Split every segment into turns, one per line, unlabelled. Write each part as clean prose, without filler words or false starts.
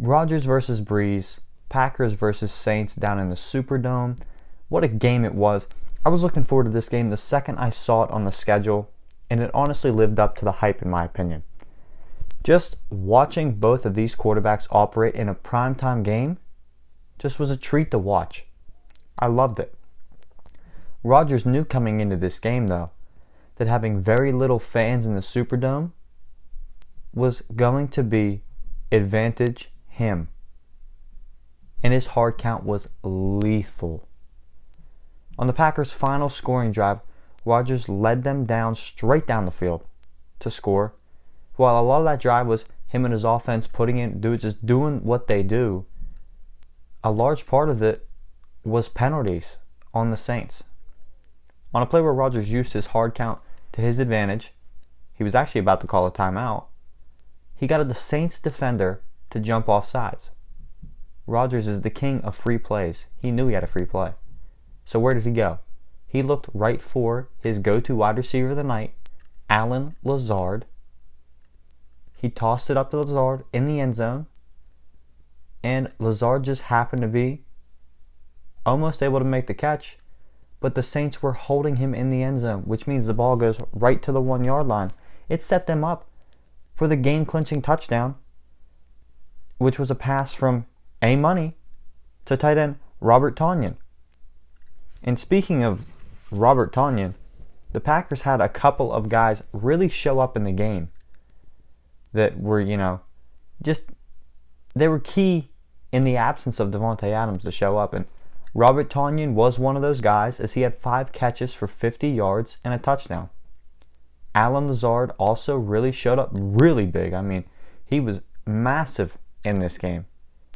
Rodgers versus Breeze, Packers versus Saints down in the Superdome. What a game it was. I was looking forward to this game the second I saw it on the schedule, and it honestly lived up to the hype in my opinion. Just watching both of these quarterbacks operate in a primetime game just was a treat to watch. I loved it. Rodgers knew coming into this game, though, that having very little fans in the Superdome was going to be advantage him. And his hard count was lethal. On the Packers' final scoring drive, Rodgers led them down straight down the field to score. While a lot of that drive was him and his offense just doing what they do, a large part of it was penalties on the Saints. On a play where Rodgers used his hard count to his advantage, he was actually about to call a timeout. He got the Saints defender to jump off sides. Rodgers is the king of free plays. He knew he had a free play. So where did he go? He looked right for his go-to wide receiver of the night, Lazard. He tossed it up to Lazard in the end zone, and Lazard just happened to be almost able to make the catch, but the Saints were holding him in the end zone, which means the ball goes right to the 1-yard line. It set them up for the game-clinching touchdown, which was a pass from A-Money to tight end Robert Tonyan. And speaking of Robert Tonyan, the Packers had a couple of guys really show up in the game that were, they were key in the absence of Davante Adams to show up. And Robert Tonyan was one of those guys, as he had 5 catches for 50 yards and a touchdown. Lazard also really showed up really big. I mean, he was massive in this game,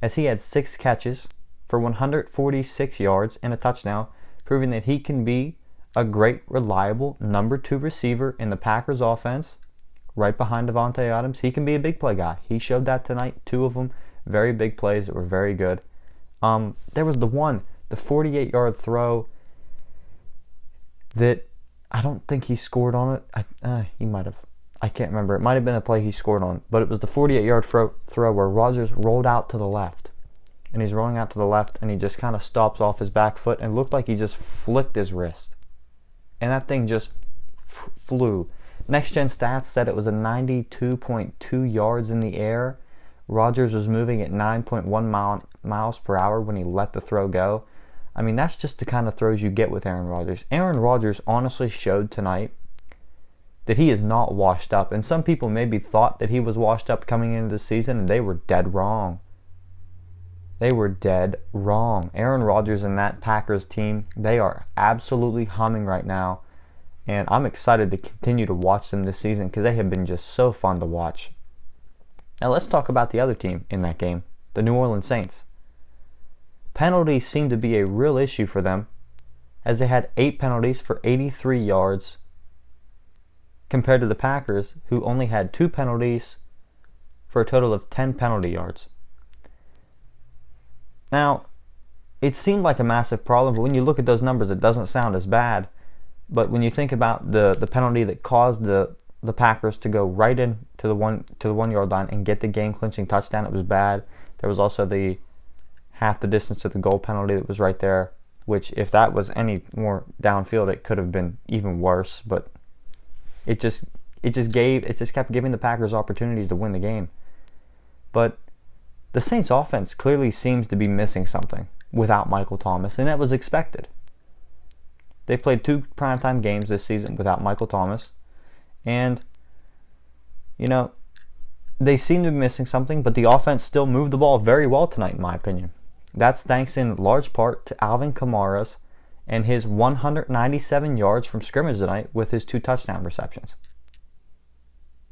as he had 6 catches for 146 yards and a touchdown, proving that he can be a great, reliable number 2 receiver in the Packers offense, right behind Davante Adams. He can be a big play guy. He showed that tonight, 2 of them, very big plays that were very good. There was the 48-yard throw that I don't think he scored on it. He might have. I can't remember. It might have been a play he scored on, but it was the 48-yard throw where Rodgers rolled out to the left. And he's rolling out to the left, and he just kind of stops off his back foot and looked like he just flicked his wrist. And that thing just flew. Next Gen Stats said it was a 92.2 yards in the air. Rodgers was moving at 9.1 miles per hour when he let the throw go. I mean, that's just the kind of throws you get with Aaron Rodgers. Aaron Rodgers honestly showed tonight that he is not washed up. And some people maybe thought that he was washed up coming into the season, and they were dead wrong. They were dead wrong. Aaron Rodgers and that Packers team, they are absolutely humming right now. And I'm excited to continue to watch them this season because they have been just so fun to watch. Now let's talk about the other team in that game, the New Orleans Saints. Penalties seemed to be a real issue for them, as they had 8 penalties for 83 yards compared to the Packers, who only had 2 penalties for a total of 10 penalty yards. Now, it seemed like a massive problem, but when you look at those numbers, it doesn't sound as bad. But when you think about the penalty that caused the Packers to go right in to the 1-yard line and get the game-clinching touchdown, it was bad. There was also the half the distance to the goal penalty that was right there, which if that was any more downfield, it could have been even worse. But it just kept giving the Packers opportunities to win the game. But the Saints offense clearly seems to be missing something without Michael Thomas, and that was expected. They've played 2 primetime games this season without Michael Thomas, and, they seem to be missing something, but the offense still moved the ball very well tonight, in my opinion. That's thanks in large part to Alvin Kamara's and his 197 yards from scrimmage tonight with his 2 touchdown receptions.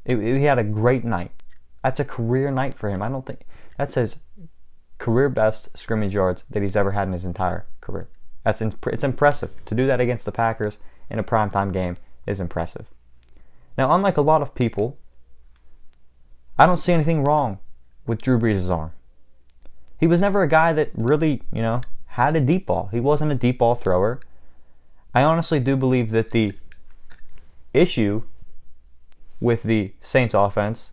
He had a great night. That's a career night for him. That's his career best scrimmage yards that he's ever had in his entire career. It's impressive. To do that against the Packers in a primetime game is impressive. Now, unlike a lot of people, I don't see anything wrong with Drew Brees' arm. He was never a guy that really, had a deep ball. He wasn't a deep ball thrower. I honestly do believe that the issue with the Saints offense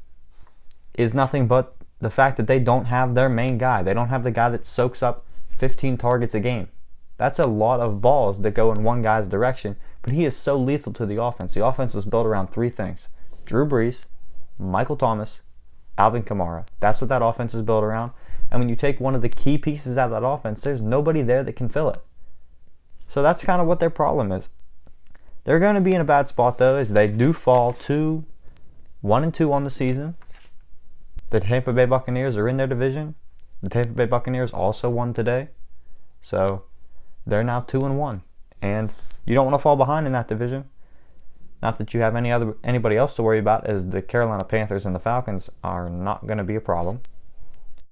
is nothing but the fact that they don't have their main guy. They don't have the guy that soaks up 15 targets a game. That's a lot of balls that go in one guy's direction, but he is so lethal to the offense. The offense is built around three things: Drew Brees, Michael Thomas, Alvin Kamara. That's what that offense is built around. And when you take one of the key pieces out of that offense, there's nobody there that can fill it. So that's kind of what their problem is. They're going to be in a bad spot, though, as they do fall to 1-2 on the season. The Tampa Bay Buccaneers are in their division. The Tampa Bay Buccaneers also won today. So they're now 2-1. And you don't want to fall behind in that division. Not that you have anybody else to worry about, as the Carolina Panthers and the Falcons are not going to be a problem.